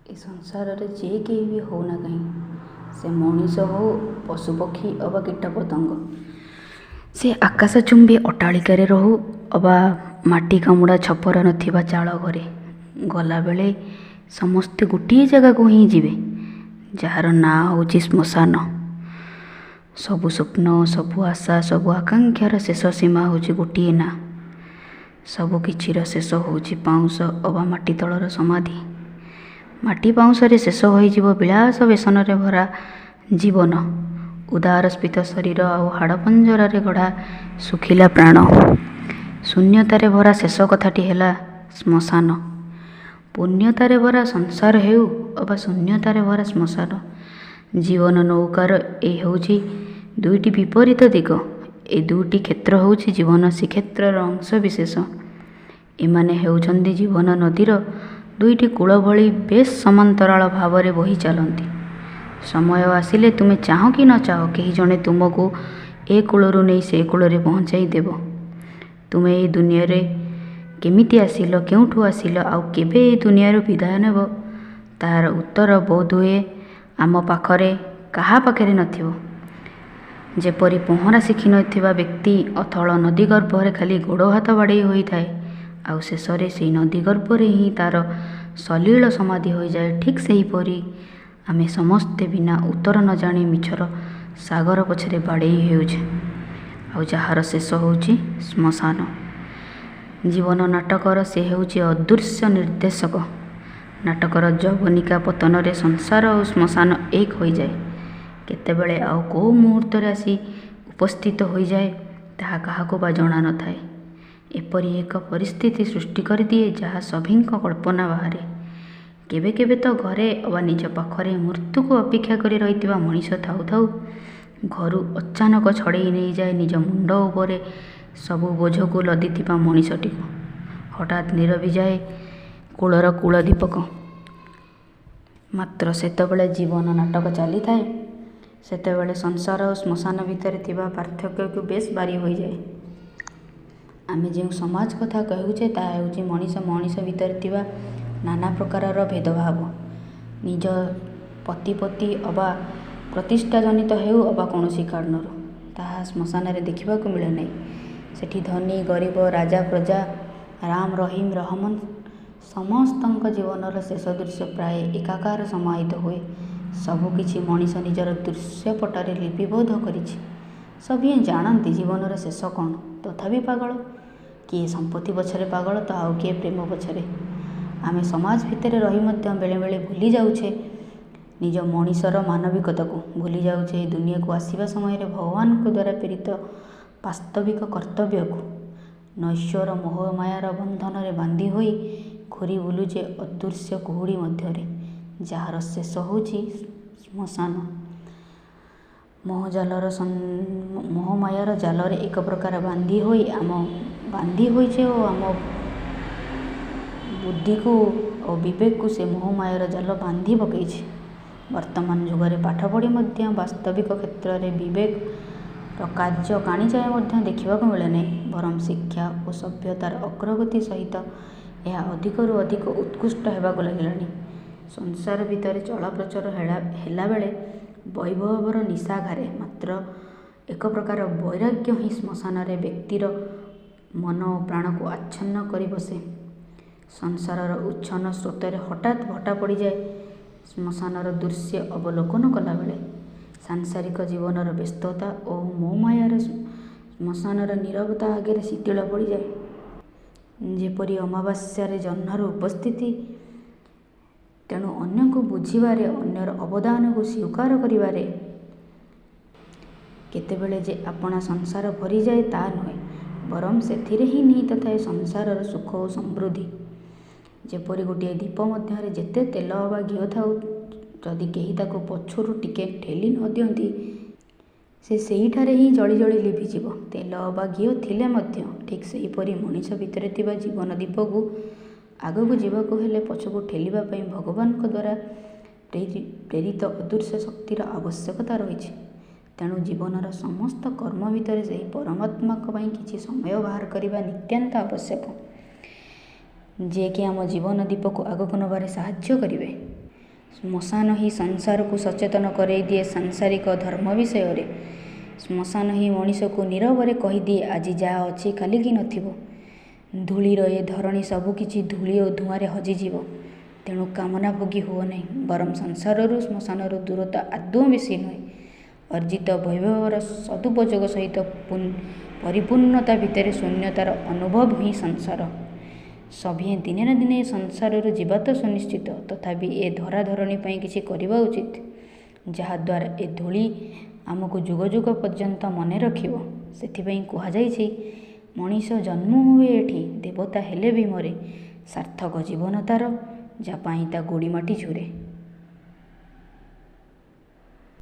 ଏ ସଂସାରରେ ଯିଏ କେହି ବି ହଉନା କାହିଁ, ସେ ମଣିଷ ହଉ, ପଶୁପକ୍ଷୀ ଅବା କୀଟପତଙ୍ଗ, ସେ ଆକାଶଚୁମ୍ବୀ ଅଟ୍ଟାଳିକାରେ ରହୁ ଅବା ମାଟି କାମୁଡ଼ା ଛପର ନଥିବା ଚାଳ ଘରେ, ଗଲାବେଳେ ସମସ୍ତେ ଗୋଟିଏ ଜାଗାକୁ ହିଁ ଯିବେ, ଯାହାର ନାଁ ହେଉଛି ଶ୍ମଶାନ। ସବୁ ସ୍ୱପ୍ନ, ସବୁ ଆଶା, ସବୁ ଆକାଂକ୍ଷାର ଶେଷ ସୀମା ହେଉଛି ଗୋଟିଏ ନାଁ। ସବୁ କିଛିର ଶେଷ ହେଉଛି ପାଉଁଶ ଅବା ମାଟି ତଳର ସମାଧି। ମାଟି ପାଉଁଶରେ ଶେଷ ହୋଇଯିବ ବିଳାସ ବେସନରେ ଭରା ଜୀବନ, ଉଦାର ସ୍ଫୀତ ଶରୀର ଆଉ ହାଡ଼ପଞ୍ଜରରେ ଗଢ଼ା ଶୁଖିଲା ପ୍ରାଣ। ଶୂନ୍ୟତାରେ ଭରା ଶେଷ କଥାଟି ହେଲା ଶ୍ମଶାନ। ପୁଣ୍ୟତାରେ ଭରା ସଂସାର ହେଉ ଅବା ଶୂନ୍ୟତାରେ ଭରା ଶ୍ମଶାନ, ଜୀବନ ନୌକାର ଏ ହେଉଛି ଦୁଇଟି ବିପରୀତ ଦିଗ। ଏ ଦୁଇଟି କ୍ଷେତ୍ର ହେଉଛି ଜୀବନ ଶ୍ରୀକ୍ଷେତ୍ରର ଅଂଶ ବିଶେଷ। ଏମାନେ ହେଉଛନ୍ତି ଜୀବନ ନଦୀର ଦୁଇଟି କୂଳ ଭଳି ବେଶ୍ ସମାନ୍ତରାଳ ଭାବରେ ବହି ଚାଲନ୍ତି। ସମୟ ଆସିଲେ ତୁମେ ଚାହଁ କି ନ ଚାହଁ, କେହି ଜଣେ ତୁମକୁ ଏ କୂଳରୁ ନେଇ ସେ କୂଳରେ ପହଞ୍ଚାଇ ଦେବ। ତୁମେ ଏହି ଦୁନିଆରେ କେମିତି ଆସିଲ, କେଉଁଠୁ ଆସିଲ, ଆଉ କେବେ ଏହି ଦୁନିଆରୁ ବିଦାୟ ନେବ, ତାହାର ଉତ୍ତର ବୋଧହୁଏ ଆମ ପାଖରେ କାହା ପାଖରେ ନଥିବ। ଯେପରି ପହଁରା ଶିଖିନଥିବା ବ୍ୟକ୍ତି ଅଥଳ ନଦୀ ଗର୍ଭରେ ଖାଲି ଗୋଡ଼ ହାତ ବାଡ଼େଇ ହୋଇଥାଏ, ଆଉ ଶେଷରେ ସେହି ନଦୀ ଗର୍ଭରେ ହିଁ ତା'ର ସଲିଳ ସମାଧି ହୋଇଯାଏ, ଠିକ୍ ସେହିପରି ଆମେ ସମସ୍ତେ ବିନା ଉତ୍ତର ନ ଜାଣି ମିଛର ସାଗର ପଛରେ ବାଡ଼େଇ ହେଉଛେ, ଆଉ ଯାହାର ଶେଷ ହେଉଛି ଶ୍ମଶାନ। ଜୀବନ ନାଟକର ସେ ହେଉଛି ଅଦୃଶ୍ୟ ନିର୍ଦ୍ଦେଶକ। ନାଟକର ଯବନିକା ପତନରେ ସଂସାର ଆଉ ଶ୍ମଶାନ ଏକ ହୋଇଯାଏ। କେତେବେଳେ ଆଉ କେଉଁ ମୁହୂର୍ତ୍ତରେ ଆସି ଉପସ୍ଥିତ ହୋଇଯାଏ, ତାହା କାହାକୁ ବା ଜଣା ନଥାଏ। ଏପରି ଏକ ପରିସ୍ଥିତି ସୃଷ୍ଟି କରିଦିଏ ଯାହା ସଭିଙ୍କ କଳ୍ପନା ବାହାରେ। କେବେ କେବେ ତ ଘରେ ଅବା ନିଜ ପାଖରେ ମୃତ୍ୟୁକୁ ଅପେକ୍ଷା କରି ରହିଥିବା ମଣିଷ ଥାଉ ଥାଉ ଘରୁ ଅଚାନକ ଛଡ଼େଇ ନେଇଯାଏ ନିଜ ମୁଣ୍ଡ ଉପରେ ସବୁ ବୋଝକୁ ଲଦିଥିବା ମଣିଷଟିକୁ। ହଠାତ୍ ନିରବିଯାଏ କୂଳର କୂଳ ଦୀପକ। ମାତ୍ର ସେତେବେଳେ ଜୀବନ ନାଟକ ଚାଲିଥାଏ। ସେତେବେଳେ ସଂସାର ଓ ଶ୍ମଶାନ ଭିତରେ ଥିବା ପାର୍ଥକ୍ୟକୁ ବେଶ୍ ବାରି ହୋଇଯାଏ। ଆମେ ଯେଉଁ ସମାଜ କଥା କହୁଛେ, ତାହା ହେଉଛି ମଣିଷ ମଣିଷ ଭିତରେ ଥିବା ନାନା ପ୍ରକାରର ଭେଦଭାବ। ନିଜ ପ୍ରତିପତ୍ତି ଅବା ପ୍ରତିଷ୍ଠା ଜନିତ ହେଉ ଅବା କୌଣସି କାରଣରୁ, ତାହା ଶ୍ମଶାନରେ ଦେଖିବାକୁ ମିଳେ ନାହିଁ। ସେଠି ଧନୀ ଗରିବ, ରାଜା ପ୍ରଜା, ରାମ ରହିମ ରହମନ ସମସ୍ତଙ୍କ ଜୀବନର ଶେଷ ଦୃଶ୍ୟ ପ୍ରାୟ ଏକାକାର ସମାହିତ ହୁଏ। ସବୁକିଛି ମଣିଷ ନିଜର ଦୃଶ୍ୟପଟରେ ଲିପିବଦ୍ଧ କରିଛି। ସଭିଏଁ ଜାଣନ୍ତି ଜୀବନର ଶେଷ କ'ଣ, ତଥାପି ପାଗଳ। କିଏ ସମ୍ପତ୍ତି ପଛରେ ପାଗଳ ତ ଆଉ କିଏ ପ୍ରେମ ପଛରେ। ଆମେ ସମାଜ ଭିତରେ ରହି ମଧ୍ୟ ବେଳେବେଳେ ଭୁଲି ଯାଉଛେ ନିଜ ମଣିଷର ମାନବିକତାକୁ, ଭୁଲି ଯାଉଛେ ଏହି ଦୁନିଆକୁ ଆସିବା ସମୟରେ ଭଗବାନଙ୍କ ଦ୍ୱାରା ପ୍ରେରିତ ବାସ୍ତବିକ କର୍ତ୍ତବ୍ୟକୁ। ନୈଶ୍ୱର ମୋହମାୟାର ବନ୍ଧନରେ ବାନ୍ଧି ହୋଇ ଘୂରି ବୁଲୁଛେ ଅଦୃଶ୍ୟ କୁହୁଡ଼ି ମଧ୍ୟରେ, ଯାହାର ଶେଷ ହେଉଛି ଶ୍ମଶାନ। ମୋହମାୟାର ଜାଲରେ ଏକ ପ୍ରକାର ବାନ୍ଧି ହୋଇଛେ ଓ ଆମ ବୁଦ୍ଧିକୁ ଓ ବିବେକକୁ ସେ ମୋହମାୟାର ଜାଲ ବାନ୍ଧି ପକାଇଛି। ବର୍ତ୍ତମାନ ଯୁଗରେ ପାଠ ପଢ଼ି ମଧ୍ୟ ବାସ୍ତବିକ କ୍ଷେତ୍ରରେ ବିବେକର କାର୍ଯ୍ୟ କାଣିଚାଏ ମଧ୍ୟ ଦେଖିବାକୁ ମିଳେ ନାହିଁ। ବରଂ ଶିକ୍ଷା ଓ ସଭ୍ୟତାର ଅଗ୍ରଗତି ସହିତ ଏହା ଅଧିକରୁ ଅଧିକ ଉତ୍କୃଷ୍ଟ ହେବାକୁ ଲାଗିଲାଣି। ସଂସାର ଭିତରେ ଚଳପ୍ରଚଳ ହେଲାବେଳେ ବୈଭବର ନିଶାଘାରେ ମାତ୍ର ଏକ ପ୍ରକାର ବୈରାଗ୍ୟ ହିଁ ଶ୍ମଶାନରେ ବ୍ୟକ୍ତିର ମନ ଓ ପ୍ରାଣକୁ ଆଚ୍ଛନ୍ନ କରି ବସେ। ସଂସାରର ଉଚ୍ଛନ୍ନ ସ୍ରୋତରେ ହଠାତ୍ ଭଟ୍ଟା ପଡ଼ିଯାଏ ଶ୍ମଶାନର ଦୃଶ୍ୟ ଅବଲୋକନ କଲାବେଳେ। ସାଂସାରିକ ଜୀବନର ବ୍ୟସ୍ତତା ଓ ମୋହମାୟାର ଶ୍ମଶାନର ନୀରବତା ଆଗରେ ଶିଥିଳ ପଡ଼ିଯାଏ। ଯେପରି ଅମାବାସ୍ୟାରେ ଜହ୍ନର ଉପସ୍ଥିତି। ତେଣୁ ଅନ୍ୟକୁ ବୁଝିବାରେ, ଅନ୍ୟର ଅବଦାନକୁ ସ୍ୱୀକାର କରିବାରେ କେତେବେଳେ ଯେ ଆପଣା ସଂସାର ଭରିଯାଏ, ତା ନୁହେଁ, ବରଂ ସେଥିରେ ହିଁ ନିହିତ ଥାଏ ସଂସାରର ସୁଖ ଓ ସମୃଦ୍ଧି। ଯେପରି ଗୋଟିଏ ଦୀପ ମଧ୍ୟରେ ଯେତେ ତେଲ ଅବା ଘିଅ ଥାଉ, ଯଦି କେହି ତାକୁ ପଛରୁ ଟିକେ ଠେଲି ନ ଦିଅନ୍ତି, ସେ ସେହିଠାରେ ହିଁ ଜଳି ଜଳି ଲିଭିଯିବ। ତେଲ ଅବା ଘିଅ ଥିଲେ ମଧ୍ୟ ଠିକ୍ ସେହିପରି ମଣିଷ ଭିତରେ ଥିବା ଜୀବନ ଦୀପକୁ ଆଗକୁ ଯିବାକୁ ହେଲେ ପଛକୁ ଠେଲିବା ପାଇଁ ଭଗବାନଙ୍କ ଦ୍ୱାରା ପ୍ରେରିତ ଅଦୃଶ୍ୟ ଶକ୍ତିର ଆବଶ୍ୟକତା ରହିଛି। ତେଣୁ ଜୀବନର ସମସ୍ତ କର୍ମ ଭିତରେ ସେହି ପରମାତ୍ମାଙ୍କ ପାଇଁ କିଛି ସମୟ ବାହାର କରିବା ନିତାନ୍ତ ଆବଶ୍ୟକ, ଯିଏକି ଆମ ଜୀବନ ଦୀପକୁ ଆଗକୁ ନେବାରେ ସାହାଯ୍ୟ କରିବେ। ଶ୍ମଶାନ ହିଁ ସଂସାରକୁ ସଚେତନ କରାଇ ଦିଏ ସାଂସାରିକ ଧର୍ମ ବିଷୟରେ। ଶ୍ମଶାନ ହିଁ ମଣିଷକୁ ନୀରବରେ କହିଦିଏ ଆଜି ଯାହା ଅଛି କାଲିକି ନଥିବ। ଧୂଳିର ଏ ଧରଣୀ ସବୁକିଛି ଧୂଳି ଓ ଧୂଆଁରେ ହଜିଯିବ। ତେଣୁ କାମନା ଭୋଗୀ ହୁଅ ନାହିଁ। ବରଂ ସଂସାରରୁ ଶ୍ମଶାନର ଦୂରତା ଆଦୌ ବେଶୀ ନୁହେଁ। ଅର୍ଜିତ ବୈଭବର ସଦୁପଯୋଗ ସହିତ ପରିପୂର୍ଣ୍ଣତା ଭିତରେ ଶୂନ୍ୟତାର ଅନୁଭବ ହିଁ ସଂସାର। ସଭିଏଁ ଦିନେ ନା ଦିନେ ସଂସାରରୁ ଯିବା ତ ସୁନିଶ୍ଚିତ, ତଥାପି ଏ ଧରାଧରଣୀ ପାଇଁ କିଛି କରିବା ଉଚିତ, ଯାହାଦ୍ୱାରା ଏ ଧୂଳି ଆମକୁ ଯୁଗ ଯୁଗ ପର୍ଯ୍ୟନ୍ତ ମନେ ରଖିବ। ସେଥିପାଇଁ କୁହାଯାଇଛି ମଣିଷ ଜନ୍ମ ହୁଏ ଏଠି, ଦେବତା ହେଲେ ବି ମରେ। ସାର୍ଥକ ଜୀବନ ତାର, ଯା ପାଇଁ ତା ଗୋଡ଼ି ମାଟି ଝୁରେ।